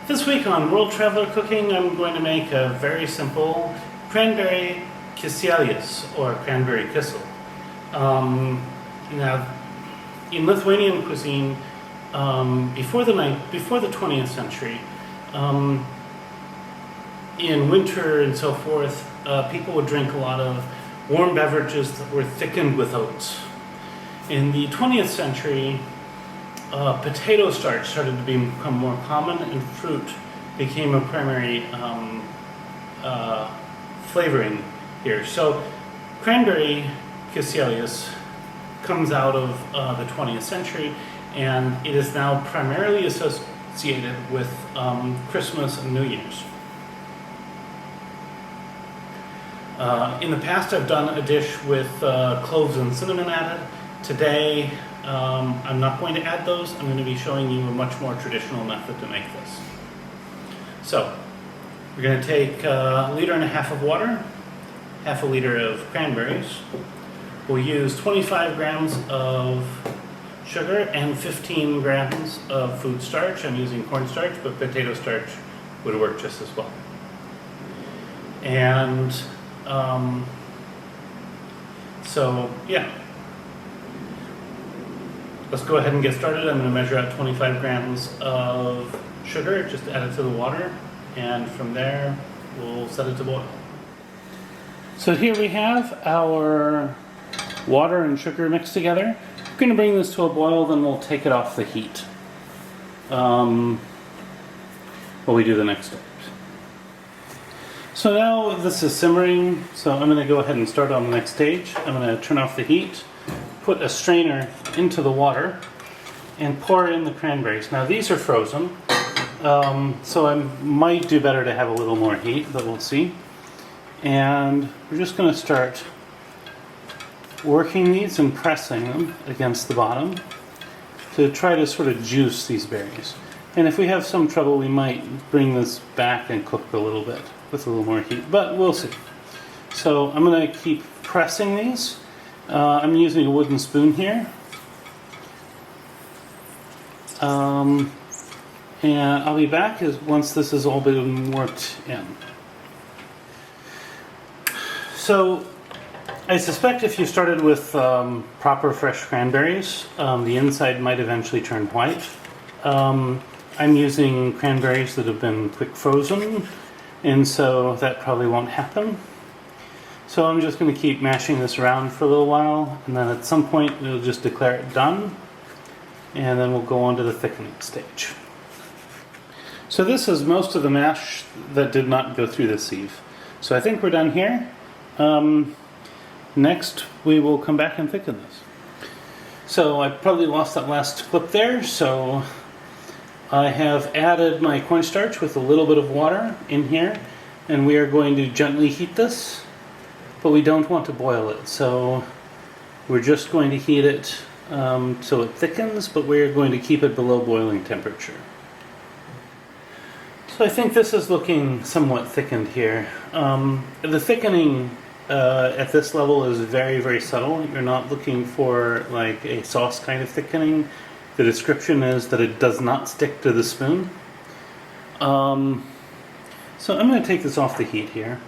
This week on World Traveler Cooking, I'm going to make a very simple cranberry kisselius, or cranberry kissel. Now, in Lithuanian cuisine, before the 20th century, in winter and so forth, people would drink a lot of warm beverages that were thickened with oats. In the 20th century, potato starch started to become more common, and fruit became a primary flavoring here. So cranberry kisselius comes out of the 20th century, and it is now primarily associated with Christmas and New Year's. In the past, I've done a dish with cloves and cinnamon added. Today, I'm not going to add those. I'm going to be showing you a much more traditional method to make this. So, we're going to take 1.5 liters of water, half a liter of cranberries. We'll use 25 grams of sugar and 15 grams of food starch. I'm using cornstarch, but potato starch would work just as well. And let's go ahead and get started. I'm going to measure out 25 grams of sugar, just add it to the water, and from there we'll set it to boil. So here we have our water and sugar mixed together. We're going to bring this to a boil, then we'll take it off the heat while we do the next step. So now this is simmering, so I'm going to go ahead and start on the next stage. I'm going to turn off the heat, put a strainer into the water, and pour in the cranberries. Now these are frozen, so I might do better to have a little more heat, but we'll see. And we're just going to start working these and pressing them against the bottom to try to sort of juice these berries. And if we have some trouble, we might bring this back and cook a little bit with a little more heat, but we'll see. So I'm going to keep pressing these. I'm using a wooden spoon here. And I'll be back once this has all been worked in. So I suspect if you started with proper fresh cranberries, the inside might eventually turn white. I'm using cranberries that have been quick frozen, and so that probably won't happen. So I'm just going to keep mashing this around for a little while, and then at some point we'll just declare it done, and then we'll go on to the thickening stage. So this is most of the mash that did not go through the sieve. So I think we're done here. Next we will come back and thicken this. So I probably lost that last clip there, so I have added my cornstarch with a little bit of water in here, and we are going to gently heat this, but we don't want to boil it, so we're just going to heat it so it thickens, but we're going to keep it below boiling temperature. So I think this is looking somewhat thickened here. The thickening at this level is very, very subtle. You're not looking for like a sauce kind of thickening. The description is that it does not stick to the spoon. So I'm going to take this off the heat here.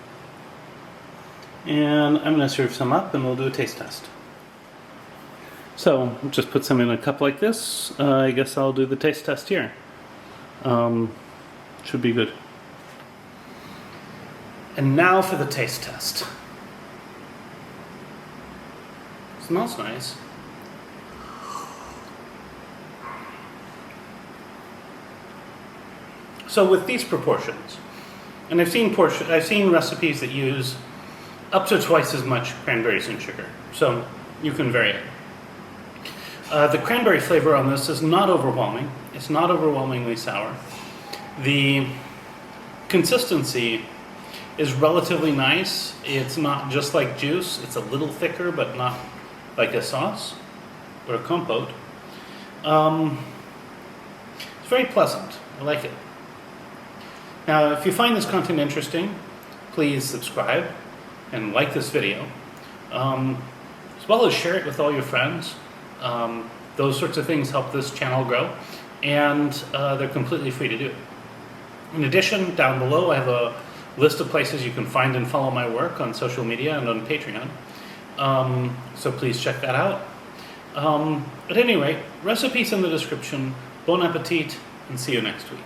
And I'm going to serve some up, and we'll do a taste test. So just put some in a cup like this. I guess I'll do the taste test here. Should be good. And now for the taste test. Smells nice. So with these proportions, and I've seen recipes that use up to twice as much cranberries and sugar, so you can vary it. The cranberry flavor on this is not overwhelming. It's not overwhelmingly sour. The consistency is relatively nice. It's not just like juice. It's a little thicker, but not like a sauce or a compote. It's very pleasant. I like it. Now, if you find this content interesting, please subscribe and like this video, as well as share it with all your friends. Those sorts of things help this channel grow, and they're completely free to do. In addition, down below I have a list of places you can find and follow my work on social media and on Patreon. So please check that out. At any rate, recipes in the description. Bon appetit, and see you next week.